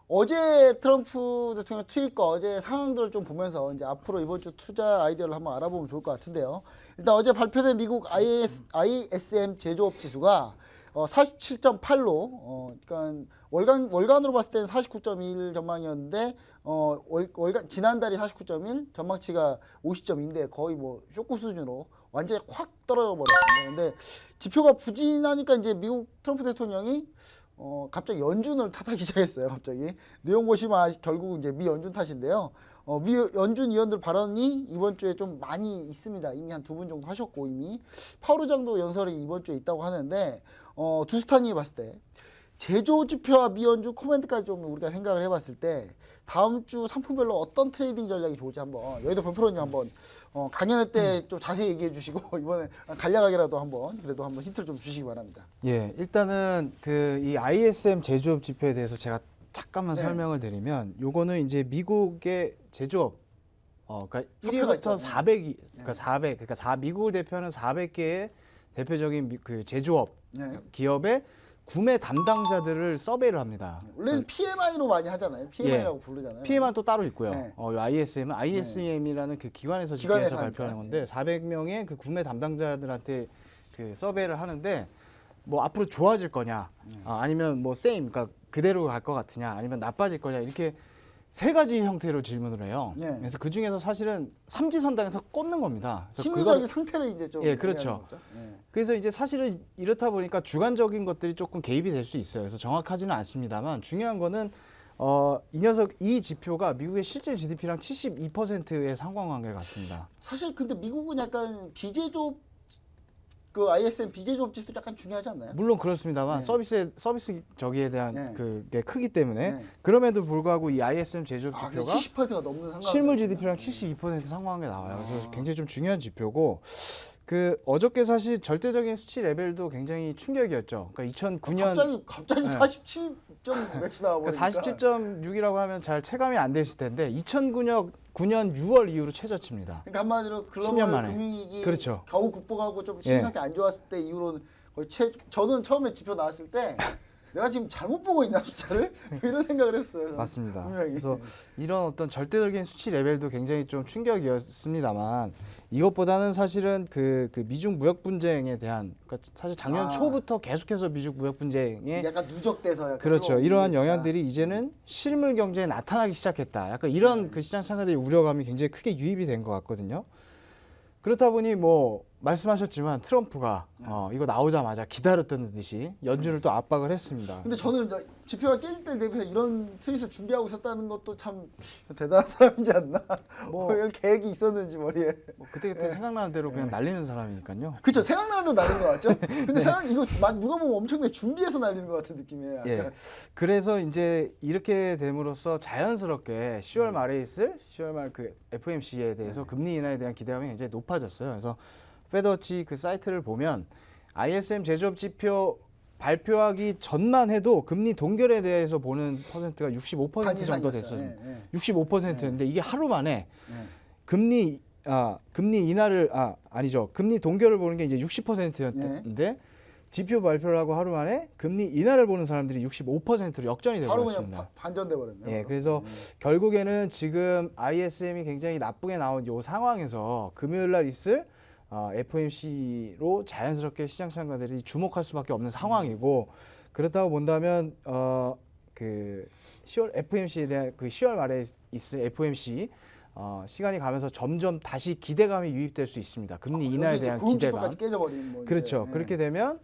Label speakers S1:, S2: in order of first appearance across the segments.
S1: 어제 트럼프 대통령 트윗과 어제 상황들을 좀 보면서 이제 앞으로 이번 주 투자 아이디어를 한번 알아보면 좋을 것 같은데요. 일단 어제 발표된 미국 ISM 제조업 지수가 47.8로 그러니까 월간으로 봤을 때는 49.1 전망이었는데 월간 지난달이 49.1 전망치가 50.2인데 거의 뭐 쇼크 수준으로 완전히 확 떨어져 버렸습니다. 근데 지표가 부진하니까 이제 미국 트럼프 대통령이 갑자기 연준을 탓하기 시작했어요. 갑자기 내용 보시면 결국 이제 미 연준 탓인데요. 미 연준 위원들 발언이 이번 주에 좀 많이 있습니다. 이미 한 2분 정도 하셨고 이미 파월 의장도 연설이 이번 주에 있다고 하는데 두 스탄이 봤을 때 제조 지표와 미 연준 코멘트까지 좀 우리가 생각을 해봤을 때 다음 주 상품별로 어떤 트레이딩 전략이 좋을지 한번 여의도 변프로님 한번 강연회 때 좀 자세히 얘기해 주시고 이번에 간략하게라도 한번 그래도 한번 힌트를 좀 주시기 바랍니다.
S2: 예, 일단은 그 이 ISM 제조업 지표에 대해서 제가 잠깐만
S1: 네.
S2: 설명을 드리면 요거는 이제 미국의 제조업 그러니까
S1: 화폐가
S2: 1위부터
S1: 있죠.
S2: 400이 그러니까 미국을 대표하는 400개의 대표적인 그 제조업
S1: 네.
S2: 기업의 구매 담당자들을 서베이를 합니다.
S1: 원래는 PMI로 많이 하잖아요. PMI라고 부르잖아요.
S2: PM은 또 따로 있고요.
S1: 네.
S2: 요 ISM은 ISM이라는 그 기관에서 집계해서 발표하는 건데 400명의 그 구매 담당자들한테 그 서베이를 하는데 뭐 앞으로 좋아질 거냐, 아니면 뭐 same, 그러니까 그대로 갈 것 같으냐, 아니면 나빠질 거냐 이렇게 세 가지 형태로 질문을 해요.
S1: 네.
S2: 그래서 그 중에서 사실은 삼지선당에서 꽂는 겁니다. 그래서
S1: 심리적인 상태를 이제 좀
S2: 예, 그렇죠.
S1: 얘기하는 거죠. 네.
S2: 그래서 이제 사실은 이렇다 보니까 주관적인 것들이 조금 개입이 될 수 있어요. 그래서 정확하지는 않습니다만 중요한 거는 이 지표가 미국의 실제 GDP랑 72%의 상관관계를 갖습니다.
S1: 사실 근데 미국은 약간 비제조업 그 ISM 비제조업 지수도 약간 중요하지 않나요?
S2: 물론 그렇습니다만
S1: 네.
S2: 서비스 저기에 대한
S1: 네.
S2: 그게 크기 때문에
S1: 네.
S2: 그럼에도 불구하고 이 ISM 제조업
S1: 아,
S2: 지표가
S1: 70%가 넘는 상관.
S2: 실물 GDP랑 72% 상관관계 나와요. 그래서 굉장히 좀 중요한 지표고 그 어저께 사실 절대적인 수치 레벨도 굉장히 충격이었죠. 그러니까 2009년
S1: 갑자기
S2: 네.
S1: 47점 몇이 나와 버리니까.
S2: 47.6이라고 하면 잘 체감이 안 되실 텐데 2009년 6월 이후로 최저치입니다.
S1: 그러니까 한마디로
S2: 10년
S1: 글로벌
S2: 만에.
S1: 금융위기
S2: 그렇죠.
S1: 겨우 극복하고 좀
S2: 예.
S1: 심상태 안 좋았을 때 이후로는 거의 저는 처음에 지표 나왔을 때 내가 지금 잘못 보고 있나 숫자를 이런 생각을 했어요. 저는.
S2: 맞습니다.
S1: 분명히.
S2: 그래서 이런 어떤 절대적인 수치 레벨도 굉장히 좀 충격이었습니다만 이것보다는 사실은 그 미중 무역 분쟁에 대한 그러니까 사실 작년 초부터 계속해서 미중 무역 분쟁에
S1: 약간 누적돼서 약간
S2: 그렇죠. 이러한
S1: 끌어올리니까.
S2: 영향들이 이제는 실물 경제에 나타나기 시작했다. 약간 이런 그 시장 참가들의 우려감이 굉장히 크게 유입이 된 것 같거든요. 그렇다 보니 뭐 말씀하셨지만 트럼프가 이거 나오자마자 기다렸던 듯이 연준을 또 압박을 했습니다.
S1: 근데 저는 이제 지표가 깨질 때 대비해서 이런 트윗을 준비하고 있었다는 것도 참 대단한 사람이지 않나. 뭐 이런 계획이 있었는지 머리에.
S2: 뭐 그때그때 생각나는 대로 그냥 날리는 사람이니까요.
S1: 그렇죠. 생각나는 대로 날리는 거 같죠? 근데 이거 누가 보면 엄청나게 준비해서 날리는 것 같은 느낌이에요. 약간.
S2: 예. 그래서 이제 이렇게 됨으로써 자연스럽게 10월 말에 있을 10월 말 그 FOMC에 대해서 금리 인하에 대한 기대감이 굉장히 높아졌어요. 그래서 페더치 그 사이트를 보면 ISM 제조업 지표 발표하기 전만 해도 금리 동결에 대해서 보는 퍼센트가 65% 정도 됐어요.
S1: 네, 네.
S2: 65%인데 이게 하루 만에
S1: 네.
S2: 금리 인하를 아니죠. 금리 동결을 보는 게 이제 60%였는데 지표 발표를 하고 하루 만에 금리 인하를 보는 사람들이 65%로 역전이 돼
S1: 바로
S2: 버렸습니다.
S1: 그냥 반전돼 버렸네요.
S2: 예, 그래서 결국에는 지금 ISM이 굉장히 나쁘게 나온 이 상황에서 금요일 날 있을 FOMC로 자연스럽게 시장 참가들이 주목할 수밖에 없는 상황이고 그렇다고 본다면 그 10월 FOMC에 대한 그 10월 말에 있을 FOMC 시간이 가면서 점점 다시 기대감이 유입될 수 있습니다. 금리 인하에 대한 기대감.
S1: 까지 깨져버리는 뭐
S2: 그렇죠.
S1: 이제,
S2: 그렇게 되면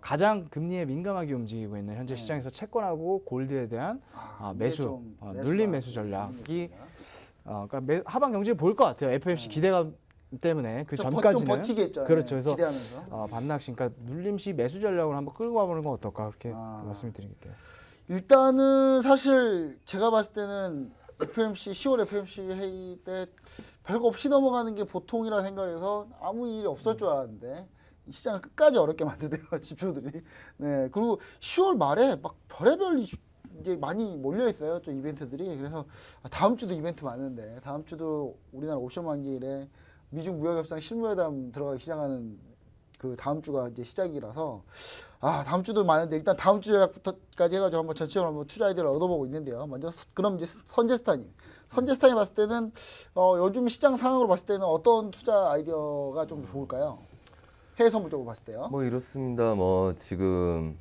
S2: 가장 금리에 민감하게 움직이고 있는 현재 시장에서 채권하고 골드에 대한
S1: 이게
S2: 매수,
S1: 좀
S2: 눌림 매수 전략이 그러니까 하반 경제 볼 것 같아요. FOMC 기대감 때문에 그 전까지는
S1: 좀 버티겠죠.
S2: 그렇죠. 그래서
S1: 기대하면서.
S2: 반락시, 그러니까 눌림시 매수 전략으로 한번 끌고 가보는 건 어떨까 그렇게 말씀드릴게요.
S1: 일단은 사실 제가 봤을 때는 FOMC 10월 FOMC 회의 때 별거 없이 넘어가는 게 보통이라 생각해서 아무 일이 없을 줄 알았는데 시장을 끝까지 어렵게 만드네요 지표들이. 네, 그리고 10월 말에 막 별의별 이제 많이 몰려 있어요 좀 이벤트들이. 그래서 다음 주도 이벤트 많은데 다음 주도 우리나라 옵션 만기일에 미중 무역 협상 실무회담 들어가기 시작하는 그 다음 주가 이제 시작이라서 다음 주도 많은데 일단 다음 주 전략부터까지 해가지고 한번 전체적으로 한번 투자 아이디어를 얻어보고 있는데요. 먼저 그럼 이제 선제스타님 봤을 때는 요즘 시장 상황으로 봤을 때는 어떤 투자 아이디어가 좀 좋을까요? 해외 선물 쪽으로 봤을 때요.
S3: 뭐 이렇습니다. 뭐 지금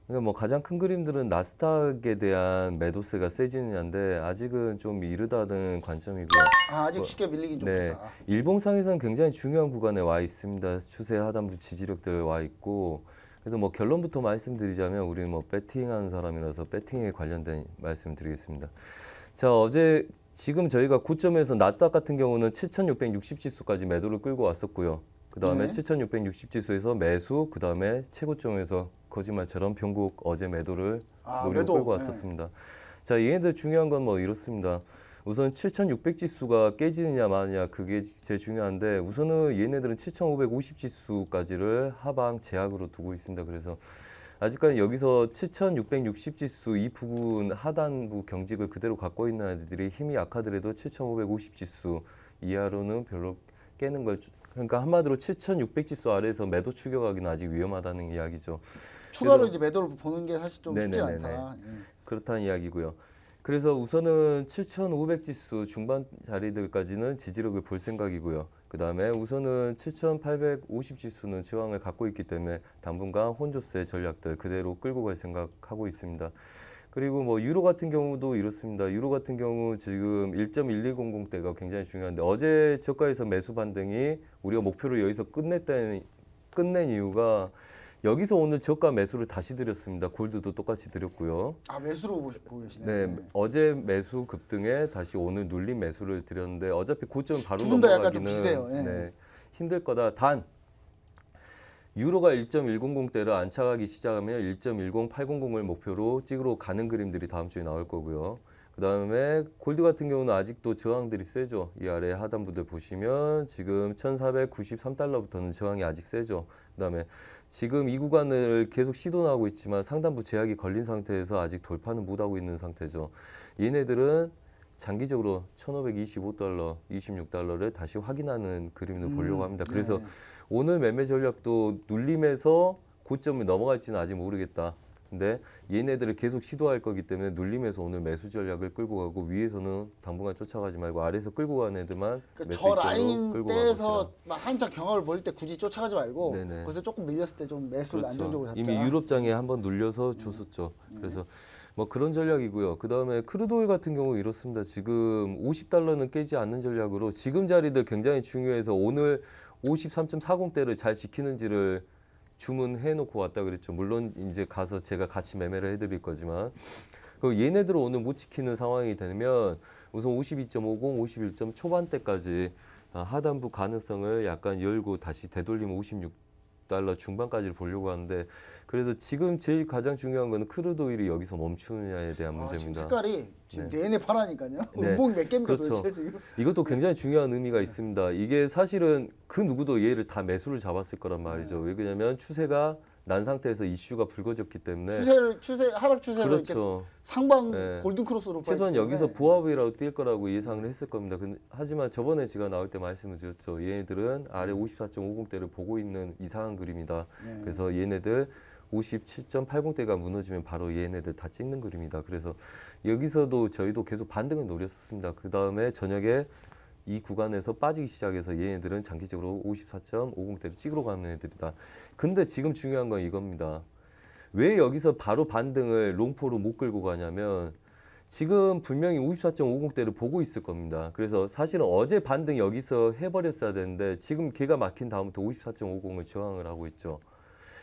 S3: 그러니까 뭐 가장 큰 그림들은 나스닥에 대한 매도세가 세지느냐인데 아직은 좀 이르다는 관점이고요.
S1: 아직 쉽게 밀리긴 좀
S3: 네,
S1: 그렇다.
S3: 일봉상에서는 굉장히 중요한 구간에 와 있습니다. 추세 하단부 지지력들 와 있고. 그래서 뭐 결론부터 말씀드리자면 우리는 뭐 배팅하는 사람이라서 배팅에 관련된 말씀을 드리겠습니다. 자, 지금 저희가 고점에서 나스닥 같은 경우는 7,660 지수까지 매도를 끌고 왔었고요. 그 다음에
S1: 네.
S3: 7,660 지수에서 매수, 그 다음에 최고점에서 거짓말처럼 변곡 어제 매도를 노리고
S1: 매도.
S3: 끌고 왔었습니다. 자, 얘네들 중요한 건 뭐 이렇습니다. 우선 7,600 지수가 깨지느냐 마느냐 그게 제일 중요한데 우선은 얘네들은 7,550 지수까지를 하방 제약으로 두고 있습니다. 그래서 아직까지 여기서 7,660 지수 이 부분 하단부 경직을 그대로 갖고 있는 애들이 힘이 약하더라도 7,550 지수 이하로는 별로 깨는 걸 그러니까 한마디로 7,600 지수 아래에서 매도 추격하기는 아직 위험하다는 이야기죠.
S1: 추가로
S3: 그래서-
S1: 이제 매도를 보는 게 사실 좀 쉽지
S3: 네네네네.
S1: 않다.
S3: 그렇다는 이야기고요. 그래서 우선은 7,500 지수 중반 자리들까지는 지지력을 볼 생각이고요. 그 다음에 우선은 7,850 지수는 저항을 갖고 있기 때문에 당분간 혼조세 전략들 그대로 끌고 갈 생각하고 있습니다. 그리고 뭐 유로 같은 경우도 이렇습니다. 유로 같은 경우 지금 1.1100대가 굉장히 중요한데 어제 저가에서 매수 반등이 우리가 목표를 여기서 끝낸 이유가 여기서 오늘 저가 매수를 다시 드렸습니다. 골드도 똑같이 드렸고요.
S1: 매수로 보고 계시네요.
S3: 네, 어제 매수 급등에 다시 오늘 눌린 매수를 드렸는데 어차피 고점 바로
S1: 두분다 약간 좀
S3: 넘어가기는
S1: 비슷해요. 예.
S3: 네, 힘들 거다. 단 유로가 1.100대를 안착하기 시작하면 1.10800을 목표로 찍으러 가는 그림들이 다음 주에 나올 거고요. 그 다음에 골드 같은 경우는 아직도 저항들이 세죠. 이 아래 하단부들 보시면 지금 1493달러부터는 저항이 아직 세죠. 그 다음에 지금 이 구간을 계속 시도하고 있지만 상단부 제약이 걸린 상태에서 아직 돌파는 못하고 있는 상태죠. 얘네들은 장기적으로 1525달러, 26달러를 다시 확인하는 그림을 보려고 합니다. 그래서
S1: 네.
S3: 오늘 매매 전략도 눌림에서 고점을 넘어갈지는 아직 모르겠다. 근데 얘네들을 계속 시도할 거기 때문에 눌림에서 오늘 매수 전략을 끌고 가고 위에서는 당분간 쫓아가지 말고 아래에서 끌고 가는 애들만
S1: 그러니까
S3: 매수
S1: 저
S3: 입장으로
S1: 라인
S3: 끌고
S1: 떼에서
S3: 가봅시다.
S1: 막 한참 경합을 벌일 때 굳이 쫓아가지 말고
S3: 네네.
S1: 거기서 조금 밀렸을 때 좀 매수를 안정적으로 잡자.
S3: 이미 유럽장에 한번 눌려서 줬었죠. 그래서 뭐 그런 전략이고요. 그 다음에 크루드오일 같은 경우 이렇습니다. 지금 50달러는 깨지 않는 전략으로 지금 자리들 굉장히 중요해서 오늘 53.40대를 잘 지키는지를 주문해 놓고 왔다 그랬죠. 물론 이제 가서 제가 같이 매매를 해드릴 거지만 그 얘네들은 오늘 못 지키는 상황이 되면 우선 52.50, 51점 초반대까지 하단부 가능성을 약간 열고 다시 되돌리면 56달러 중반까지를 보려고 하는데 그래서 지금 제일 가장 중요한 거는 크루드오일이 여기서 멈추느냐에 대한
S1: 지금
S3: 문제입니다.
S1: 색깔이 지금 내내 파라니까요.
S3: 네.
S1: 음봉이 몇 개입니까
S3: 그렇죠.
S1: 도대체 지금?
S3: 이것도 굉장히 중요한 의미가 있습니다. 이게 사실은 그 누구도 얘를 다 매수를 잡았을 거란 말이죠. 왜 그러냐면 추세가 난 상태에서 이슈가 불거졌기 때문에
S1: 하락 추세에서 이렇게
S3: 그렇죠.
S1: 상방
S3: 네.
S1: 골든 크로스로
S3: 최소한
S1: 빠졌기
S3: 여기서
S1: 때문에.
S3: 부합이라도 뛸 거라고 예상을 했을 겁니다. 하지만 저번에 제가 나올 때 말씀을 드렸죠. 얘네들은 아래 54.50대를 보고 있는 이상한 그림이다.
S1: 네.
S3: 그래서 얘네들 57.80대가 무너지면 바로 얘네들 다 찍는 그림이다. 그래서 여기서도 저희도 계속 반등을 노렸었습니다. 그 다음에 저녁에 이 구간에서 빠지기 시작해서 얘네들은 장기적으로 54.50대를 찍으러 가는 애들이다. 근데 지금 중요한 건 이겁니다. 왜 여기서 바로 반등을 롱포로 못 끌고 가냐면 지금 분명히 54.50대를 보고 있을 겁니다. 그래서 사실은 어제 반등 여기서 해버렸어야 되는데 지금 기가 막힌 다음부터 54.50을 저항을 하고 있죠.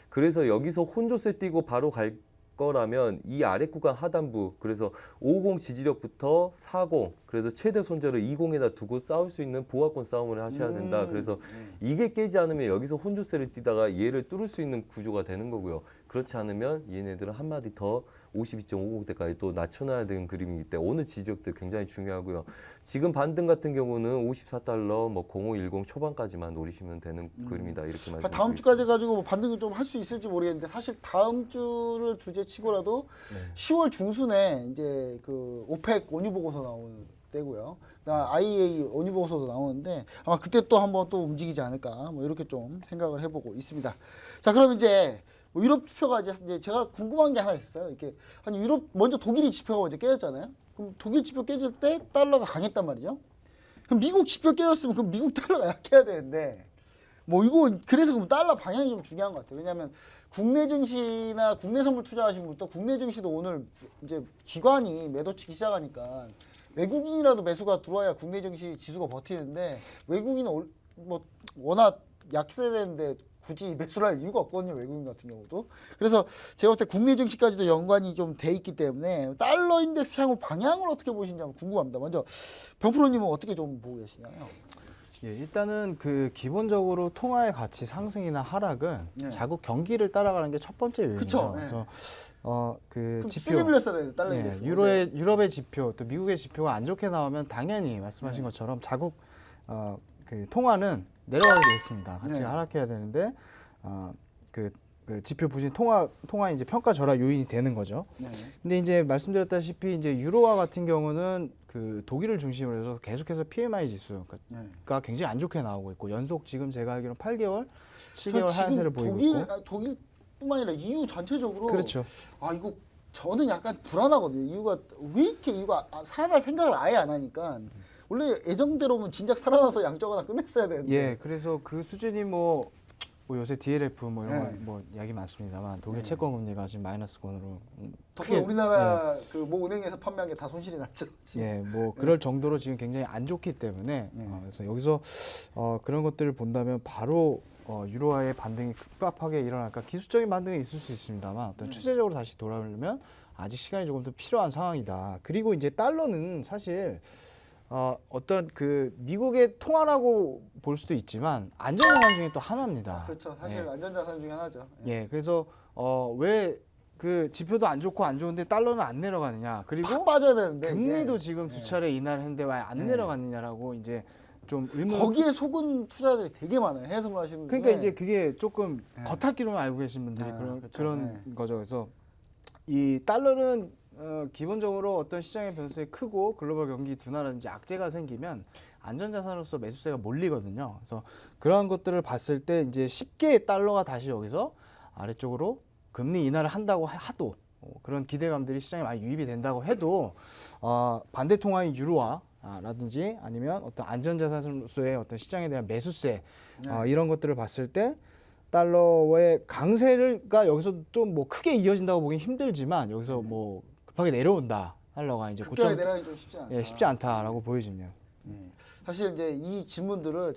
S3: 그래서 여기서 혼조세 띄고 바로 갈 거라면 이 아래 구간 하단부 그래서 50 지지력부터 40 그래서 최대 손절을 20에다 두고 싸울 수 있는 보합권 싸움을 하셔야 된다. 그래서 이게 깨지 않으면 여기서 혼조세를 띄다가 얘를 뚫을 수 있는 구조가 되는 거고요. 그렇지 않으면 얘네들은 한마디 더 52.50대까지 또 낮춰놔야 되는 그림이기 때문에 오늘 지지력들 굉장히 중요하고요. 지금 반등 같은 경우는 54달러 뭐 0510 초반까지만 노리시면 되는 그림이다. 이렇게 말씀드립니다.
S1: 다음 주까지 가지고 뭐 반등을 좀 할 수 있을지 모르겠는데 사실 다음 주를 두제치고라도 10월 중순에 이제 그 오펙 원유 보고서 나올 때고요. 그다음 IEA 원유 보고서도 나오는데 아마 그때 또 한번 또 움직이지 않을까 뭐 이렇게 좀 생각을 해보고 있습니다. 자, 그럼 이제 뭐 유럽 지표가 이제 제가 궁금한 게 하나 있었어요. 이렇게 한 유럽 먼저 독일이 지표가 먼저 깨졌잖아요. 그럼 독일 지표 깨질 때 달러가 강했단 말이죠. 그럼 미국 지표 깨졌으면 그럼 미국 달러가 약해야 되는데 뭐 이거 그래서 그럼 달러 방향이 좀 중요한 것 같아요. 왜냐하면 국내 증시나 국내 선물 투자하신 분도 국내 증시도 오늘 이제 기관이 매도치기 시작하니까 외국인이라도 매수가 들어와야 국내 증시 지수가 버티는데 외국인은 뭐 워낙 약세되는데 굳이 매수를 할 이유가 없거든요. 외국인 같은 경우도. 그래서 제가 봤을 때 국내 증시까지도 연관이 좀 돼 있기 때문에 달러 인덱스 향후 방향을 어떻게 보시는지 한번 궁금합니다. 먼저 병프로님은 어떻게 좀 보고 계시나요?
S2: 예, 일단은 그 기본적으로 통화의 가치 상승이나 하락은
S1: 네.
S2: 자국 경기를 따라가는 게 첫 번째 요인이죠.
S1: 그쵸, 네.
S2: 그래서 그
S1: 그럼
S2: 지표
S1: 세게 밀렸어야 되는데 달러
S2: 예,
S1: 인덱스.
S2: 유럽의 지표 또 미국의 지표가 안 좋게 나오면 당연히 말씀하신 것처럼 자국 그 통화는 내려가게 돼 있습니다. 가치가
S1: 네.
S2: 하락해야 되는데 그 지표 부진 통화 이제 평가 절하 요인이 되는 거죠.
S1: 네.
S2: 근데 이제 말씀드렸다시피 이제 유로화 같은 경우는 그 독일을 중심으로 해서 계속해서 PMI 지수가
S1: 네.
S2: 굉장히 안 좋게 나오고 있고 연속 지금 제가 알기로는 8개월,
S1: 저
S2: 7개월
S1: 지금
S2: 하한세를 보이고 있고.
S1: 독일뿐만 아니라 EU 전체적으로
S2: 그렇죠.
S1: 아 이거 저는 약간 불안하거든요. 이유가 왜 이렇게 이유가 살아날 생각을 아예 안 하니까 원래 예정대로면 진작 살아나서 양적 완화 끝냈어야 되는데.
S2: 예, 그래서 그 수준이 뭐 요새 DLF 뭐 이런
S1: 네.
S2: 거 뭐 이야기 많습니다만 독일
S1: 네.
S2: 채권 금리가 지금 마이너스권으로
S1: 덕분에 우리나라 그 모 은행에서 판매한 게 다 손실이 났죠. 지금.
S2: 예, 뭐 그럴 정도로 지금 굉장히 안 좋기 때문에 그래서 여기서 그런 것들을 본다면 바로 유로화의 반등이 급박하게 일어날까 기술적인 반등이 있을 수 있습니다만 어떤 추세적으로 다시 돌아오려면 아직 시간이 조금 더 필요한 상황이다. 그리고 이제 달러는 사실 어떤 그 미국의 통화라고 볼 수도 있지만 안전자산 중에 또 하나입니다.
S1: 그렇죠. 사실
S2: 예.
S1: 안전자산 중에 하나죠. 예.
S2: 예, 그래서 왜 그 지표도 안 좋고 안 좋은데 달러는 안 내려가느냐?
S1: 팍
S2: 그리고
S1: 빠져야 되는데
S2: 금리도
S1: 이게.
S2: 지금 두 차례 인하를 했는데 왜 안 내려갔느냐라고 이제 좀 의문.
S1: 거기에 속은 투자들이 되게 많아요. 해외 선물 하시는 분들.
S2: 그러니까 이제 그게 조금
S1: 네.
S2: 겉핥기로만 알고 계신 분들이
S1: 아,
S2: 그런
S1: 그렇죠.
S2: 그런
S1: 네.
S2: 거죠. 그래서 이 달러는 기본적으로 어떤 시장의 변수에 크고 글로벌 경기 둔화라든지 악재가 생기면 안전자산으로서 매수세가 몰리거든요. 그래서 그러한 것들을 봤을 때 이제 쉽게 달러가 다시 여기서 아래쪽으로 금리 인하를 한다고 하도 그런 기대감들이 시장에 많이 유입이 된다고 해도 반대 통화인 유로화라든지 아니면 어떤 안전자산으로서의 어떤 시장에 대한 매수세 이런 것들을 봤을 때 달러의 강세가 여기서 좀 뭐 크게 이어진다고 보기 힘들지만 여기서 뭐 급하게 내려온다 달러가 이제
S1: 급격하게
S2: 고점
S1: 내려가기 좀 쉽지 않다.
S2: 예, 쉽지 않다라고 보여집니다.
S1: 사실 이제 이 질문들을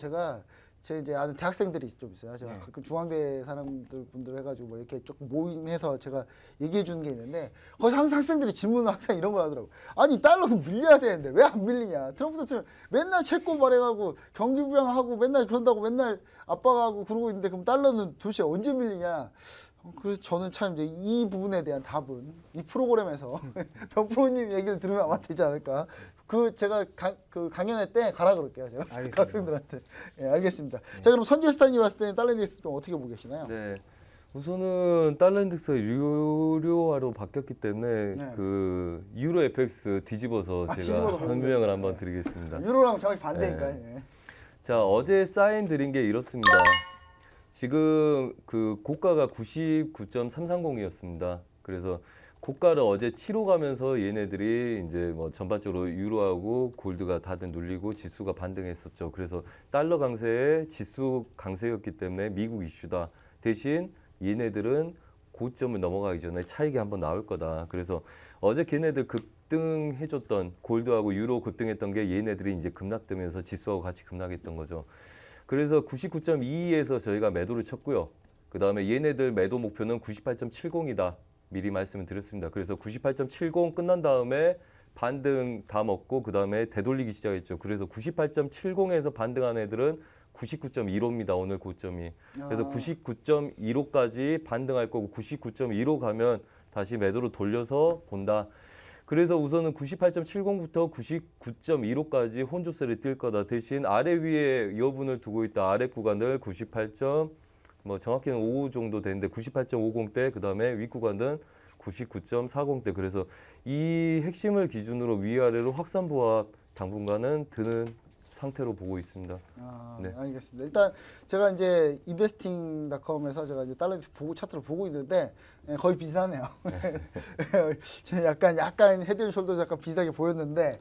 S1: 제 이제 아는 대학생들이 좀 있어요. 제가
S2: 네.
S1: 가끔 중앙대 사람들 분들 해가지고 뭐 이렇게 조금 모임해서 제가 얘기해 주는 게 있는데 거기서 항상 학생들이 질문을 항상 이런 걸 하더라고. 아니 달러 밀려야 되는데 왜 안 밀리냐? 트럼프 대통령 맨날 채권 발행하고 경기 부양하고 맨날 그런다고 맨날 압박하고 그러고 있는데 그럼 달러는 도대체 언제 밀리냐? 그래서 저는 참 이제 이 부분에 대한 답은 이 프로그램에서 병프로님 얘기를 들으면 아마 되지 않을까. 그 제가 그 강연회 때 가라 그럴게요. 제가 그
S2: 알겠습니다.
S1: 학생들한테. 예, 알겠습니다. 자 그럼 선제스탄이 봤을 때는 달러 인덱스 좀 어떻게 보고 계시나요?
S3: 네. 우선은 달러 인덱스가 유료화로 바뀌었기 때문에
S1: 네.
S3: 그 유로 FX 뒤집어서 제가
S1: 뒤집어서
S3: 설명을 한번 드리겠습니다.
S1: 유로랑 정확히 반대니까.
S3: 네.
S1: 예.
S3: 자, 어제 사인 드린 게 이렇습니다. 지금 그 고가가 99.330이었습니다. 그래서 고가를 어제 치러 가면서 얘네들이 이제 뭐 전반적으로 유로하고 골드가 다들 눌리고 지수가 반등했었죠. 그래서 달러 강세에 지수 강세였기 때문에 미국 이슈다. 대신 얘네들은 고점을 넘어가기 전에 차익이 한번 나올 거다. 그래서 어제 걔네들 급등해줬던 골드하고 유로 급등했던 게 얘네들이 이제 급락되면서 지수하고 같이 급락했던 거죠. 그래서 99.22에서 저희가 매도를 쳤고요. 그 다음에 얘네들 매도 목표는 98.70이다. 미리 말씀을 드렸습니다. 그래서 98.70 끝난 다음에 반등 다 먹고 그 다음에 되돌리기 시작했죠. 그래서 98.70에서 반등한 애들은 99.15입니다. 오늘 고점이. 그래서 99.15까지 반등할 거고 99.15 가면 다시 매도로 돌려서 본다. 그래서 우선은 98.70부터 99.15까지 혼조세를 뛸 거다. 대신 아래 위에 여분을 두고 있다. 아래 구간을 98. 뭐 정확히는 5 정도 되는데 98.50대 그다음에 윗 구간은 99.40대. 그래서 이 핵심을 기준으로 위아래로 확산부와 당분간은 드는 상태로 보고 있습니다. 네.
S1: 알겠습니다. 일단 제가 이제 investing.com에서 제가 이제 달러 보고 차트를 보고 있는데 거의 비슷하네요. 제가 약간 헤드앤숄더 약간 비슷하게 보였는데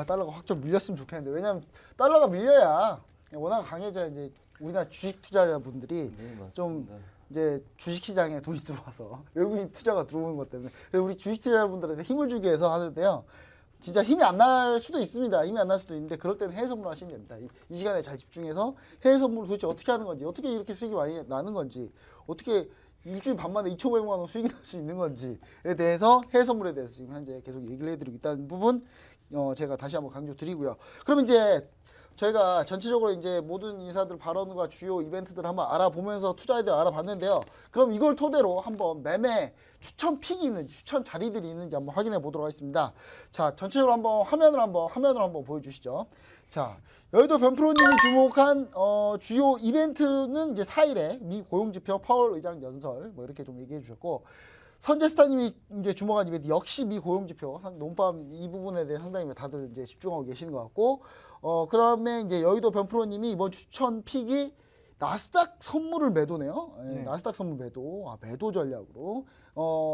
S1: 달러가 확 좀 밀렸으면 좋겠는데 왜냐하면 달러가 밀려야 워낙 강해져야 이제 우리나라 주식 투자자분들이 좀 이제 주식시장에 돈이 들어와서 외국인 투자가 들어오는 것 때문에 그래서 우리 주식 투자자분들한테 힘을 주기 위해서 하는데요. 진짜 힘이 안 날 수도 있습니다. 힘이 안 날 수도 있는데 그럴 때는 해외 선물 하시면 됩니다. 이 시간에 잘 집중해서 해외 선물을 도대체 어떻게 하는 건지, 어떻게 이렇게 수익이 많이 나는 건지, 어떻게 일주일 반 만에 2,500만 원 수익이 날 수 있는 건지에 대해서 해외 선물에 대해서 지금 현재 계속 얘기를 해드리고 있다는 부분 제가 다시 한번 강조드리고요. 그럼 이제 저희가 전체적으로 이제 모든 인사들 발언과 주요 이벤트들을 한번 알아보면서 투자에 대해 알아봤는데요. 그럼 이걸 토대로 한번 매매 추천 픽이 있는지, 추천 자리들이 있는지 한번 확인해 보도록 하겠습니다. 자, 전체적으로 한번 화면을 한번 보여주시죠. 자, 여의도 변프로님이 주목한 주요 이벤트는 이제 4일에 미 고용지표 파월 의장 연설 뭐 이렇게 좀 얘기해 주셨고, 선제스타님이 이제 주목한 이벤트 역시 미 고용지표 논밤 이 부분에 대해 상당히 다들 이제 집중하고 계시는 것 같고, 그다음에 이제 여의도 변프로님이 이번 추천 픽이 나스닥 선물을 매도네요. 네. 나스닥 선물 매도, 매도 전략으로.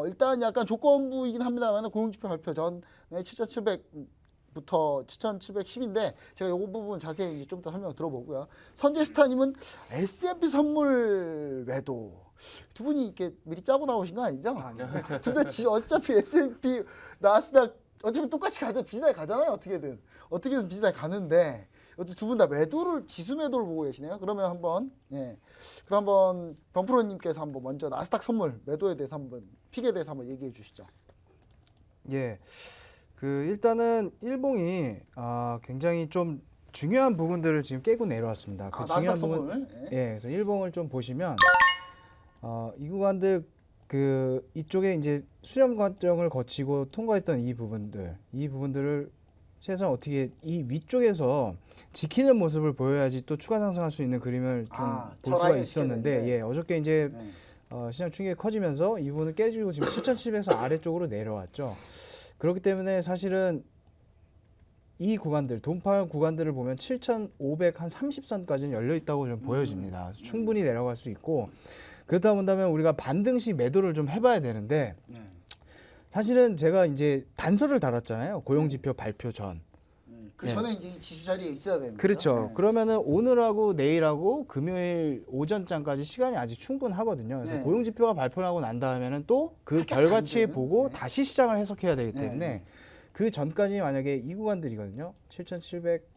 S1: 일단 약간 조건부이긴 합니다만 고용지표 발표 전에 7,700부터 7,710인데 제가 이 부분 자세히 좀 더 설명 들어보고요. 선제스타님은 S&P 선물 매도. 두 분이 이렇게 미리 짜고 나오신 거 아니죠? 아니요. 어차피 S&P, 나스닥 어차피 똑같이 비슷하게 가잖아요. 어떻게든 비슷하게 가는데 두 분 다 지수 매도를 보고 계시네요. 그러면 한번 그럼 한번 변프로님께서 한번 먼저 나스닥 선물 매도에 대해서 픽에 대해서 한번 얘기해 주시죠.
S2: 예, 일단은 일봉이 굉장히 좀 중요한 부분들을 지금 깨고 내려왔습니다.
S1: 나스닥 선물.
S2: 그래서 일봉을 좀 보시면 이 구간들 이쪽에 이제 수렴 과정을 거치고 통과했던 이 부분들을 최소한 어떻게 이 위쪽에서 지키는 모습을 보여야지 또 추가 상승할 수 있는 그림을 좀 볼 수가 있었는데, 어저께 이제 시장 충격이 커지면서 이 부분을 깨지고 지금 7,700에서 아래쪽으로 내려왔죠. 그렇기 때문에 사실은 이 구간들, 동파 구간들을 보면 7,500 한 30선까지는 열려 있다고 좀 보여집니다. 충분히 내려갈 수 있고, 그렇다 본다면 우리가 반등식 매도를 좀 해봐야 되는데, 사실은 제가 이제 단서를 달았잖아요. 고용지표 발표 전.
S1: 그 전에 이제 지수 자리에 있어야 되는 거죠.
S2: 그렇죠. 그러면은 오늘하고 내일하고 금요일 오전장까지 시간이 아직 충분하거든요. 그래서 고용지표가 발표하고 난 다음에는 또 그 결과치 보고 다시 시장을 해석해야 되기 때문에 그 전까지 만약에 이 구간들이거든요. 7,700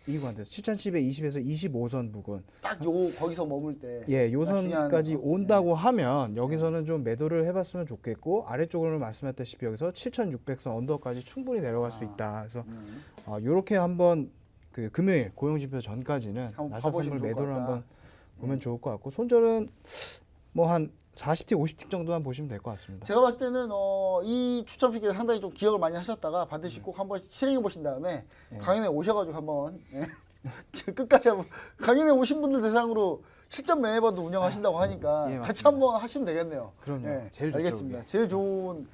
S2: 이 구간들 7,720에서 25선 부근
S1: 딱 거기서 머물 때
S2: 요 선까지 온다고 하면 여기서는 좀 매도를 해봤으면 좋겠고, 아래쪽으로는 말씀하셨다시피 여기서 7,600선 언더까지 충분히 내려갈 수 있다. 그래서 요렇게 한번 금요일 고용지표 전까지는 나스닥 선물 매도를 한번 보면 좋을 것 같고, 손절은 뭐 한 40틱, 50틱 정도만 보시면 될 것 같습니다.
S1: 제가 봤을 때는 이 추천 픽에 상당히 좀 기억을 많이 하셨다가 반드시 꼭 한번 실행해 보신 다음에 강연에 오셔가지고 한번 끝까지 한번 강연에 오신 분들 대상으로 실전 매매반도 운영하신다고 하니까 같이 한번 하시면 되겠네요.
S2: 그럼요. 제일 좋죠.
S1: 알겠습니다. 제일 좋은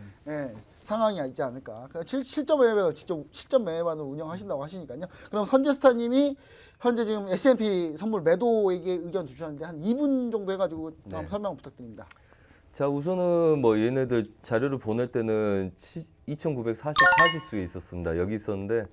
S1: 상황이 있지 않을까. 실전 매매반을 직접 실전 매매반을 운영하신다고 하시니까요. 그럼 선제스타님이 현재 지금 S&P 선물 매도에게 의견 주셨는데 한 2분 정도 해가지고 한번 설명 부탁드립니다.
S3: 자, 우선은 뭐 얘네들 자료를 보낼 때는 2,944지수에 있었습니다. 여기 있었는데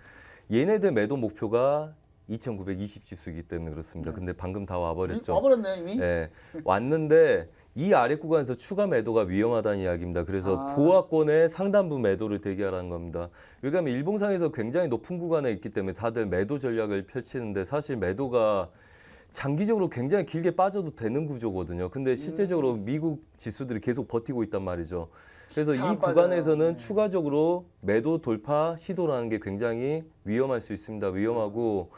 S3: 얘네들 매도 목표가 2,920 지수이기 때문에 그렇습니다. 근데 방금 다 와버렸죠.
S1: 와버렸네요 이미.
S3: 네, 왔는데 이 아래 구간에서 추가 매도가 위험하다는 이야기입니다. 그래서 보합권의 상단부 매도를 대기하라는 겁니다. 왜냐하면 일봉상에서 굉장히 높은 구간에 있기 때문에 다들 매도 전략을 펼치는데 사실 매도가 장기적으로 굉장히 길게 빠져도 되는 구조거든요. 근데 실제적으로 미국 지수들이 계속 버티고 있단 말이죠. 그래서 이 구간에서는 추가적으로 매도 돌파 시도라는 게 굉장히 위험할 수 있습니다. 위험하고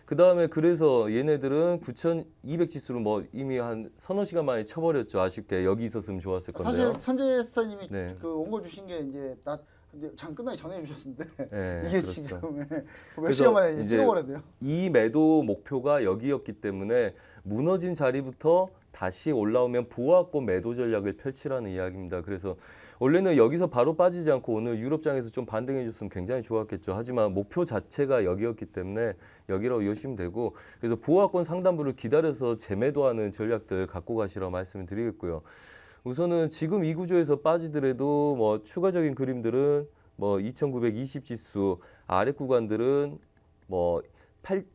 S3: 그 다음에 그래서 얘네들은 9,200 지수로 뭐 이미 한 서너 시간 만에 쳐버렸죠. 아쉽게 여기 있었으면 좋았을 건데요.
S1: 사실 선제스타님이 원고 주신 게 이제 장 끝나기 전에 주셨는데 이게
S3: 그렇죠.
S1: 지금 몇 시간 만에 이제 찍어버렸네요.
S3: 이 매도 목표가 여기였기 때문에 무너진 자리부터 다시 올라오면 보합권 매도 전략을 펼치라는 이야기입니다. 그래서 원래는 여기서 바로 빠지지 않고 오늘 유럽장에서 좀 반등해 줬으면 굉장히 좋았겠죠. 하지만 목표 자체가 여기였기 때문에 여기라고 이해하시면 되고, 그래서 보호하권 상단부를 기다려서 재매도하는 전략들 갖고 가시라고 말씀을 드리겠고요. 우선은 지금 이 구조에서 빠지더라도 뭐 추가적인 그림들은 뭐 2920 지수, 아래 구간들은 뭐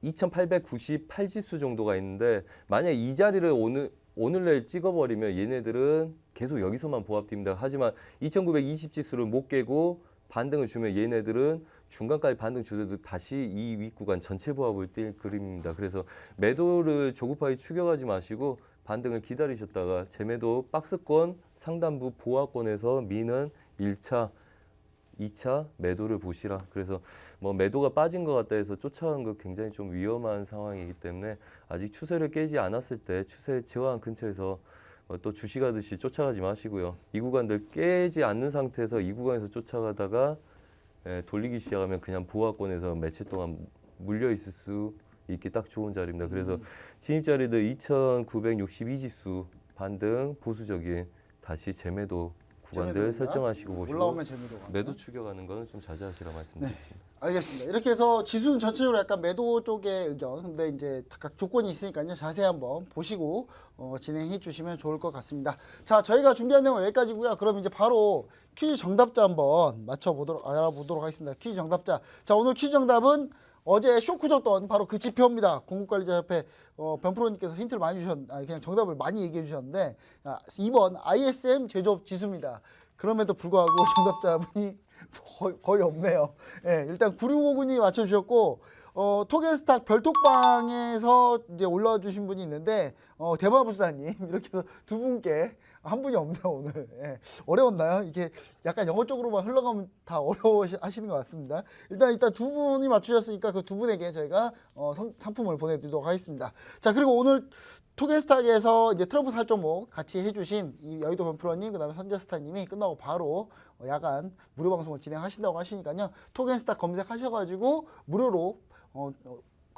S3: 2898 지수 정도가 있는데, 만약 이 자리를 오늘 내일 찍어버리면 얘네들은 계속 여기서만 보합됩니다. 하지만 2920 지수를 못 깨고 반등을 주면 얘네들은 중간까지 반등 주더라도 다시 이 윗구간 전체 보합을 띌 그림입니다. 그래서 매도를 조급하게 추격하지 마시고 반등을 기다리셨다가 재매도 박스권 상단부 보합권에서 미는 1차, 2차 매도를 보시라. 그래서 뭐 매도가 빠진 것 같다 해서 쫓아가는 거 굉장히 좀 위험한 상황이기 때문에 아직 추세를 깨지 않았을 때 추세 저항 근처에서 또 주식하듯이 쫓아가지 마시고요. 이 구간들 깨지 않는 상태에서 이 구간에서 쫓아가다가 돌리기 시작하면 그냥 보합권에서 며칠 동안 물려 있을 수 있기 딱 좋은 자리입니다. 그래서 진입 자리들 2962 지수 반등 보수적인 다시 재매도 구간들
S1: 재매도입니다.
S3: 설정하시고 보시고
S1: 올라오면 재매도가.
S3: 매도 추격하는 거는 좀 자제하시라 말씀드리겠습니다.
S1: 알겠습니다. 이렇게 해서 지수는 전체적으로 약간 매도 쪽의 의견, 근데 이제 각 조건이 있으니까요. 자세히 한번 보시고 진행해 주시면 좋을 것 같습니다. 자, 저희가 준비한 내용은 여기까지고요. 그럼 이제 바로 퀴즈 정답자 한번 알아보도록 하겠습니다. 퀴즈 정답자. 자, 오늘 퀴즈 정답은 어제 쇼크 줬던 바로 그 지표입니다. 공급관리자협회 변프로님께서 힌트를 많이 그냥 정답을 많이 얘기해 주셨는데, 2번 ISM 제조업 지수입니다. 그럼에도 불구하고 정답자분이 거의 없네요. 예, 일단 9659님이 맞춰주셨고, 토겐스탁 별톡방에서 이제 올라주신 분이 있는데, 대마불사님, 이렇게 해서 두 분께 한 분이 없네요, 오늘. 예, 어려웠나요? 이게 약간 영어 쪽으로만 흘러가면 다 어려워 하시는 것 같습니다. 일단 두 분이 맞추셨으니까 그 두 분에게 저희가 상품을 보내드리도록 하겠습니다. 자, 그리고 오늘 토겐스탁에서 이제 트럼프 살점목 같이 해주신 이 여의도 변프로님, 그다음에 현저스타님이 끝나고 바로 야간 무료 방송을 진행하신다고 하시니까요. 토겐스탁 검색하셔가지고 무료로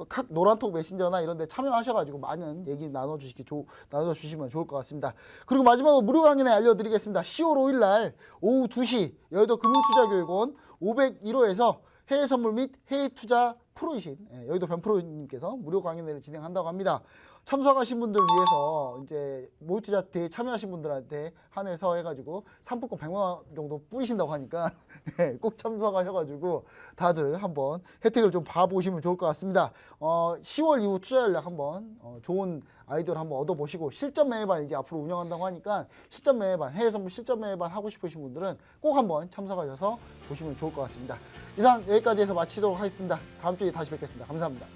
S1: 각 노란톡 메신저나 이런 데 참여하셔가지고 많은 얘기 나눠주시면 좋을 것 같습니다. 그리고 마지막으로 무료 강연에 알려드리겠습니다. 10월 5일 날 오후 2시 여의도 금융투자교육원 501호에서 해외 선물 및 해외 투자 프로이신 여의도 변프로님께서 무료 강연회를 진행한다고 합니다. 참석하신 분들 위해서 이제 모의투자 대회 참여하신 분들한테 한해서 해가지고 상품권 100만 원 정도 뿌리신다고 하니까 꼭 참석하셔가지고 다들 한번 혜택을 좀 봐보시면 좋을 것 같습니다. 10월 이후 투자 전략 한번 좋은 아이디어를 한번 얻어보시고 실전 매매반 이제 앞으로 운영한다고 하니까 실전 매매반 해외 선물 실전 매매반 하고 싶으신 분들은 꼭 한번 참석하셔서 보시면 좋을 것 같습니다. 이상 여기까지 해서 마치도록 하겠습니다. 다음 주에 다시 뵙겠습니다. 감사합니다.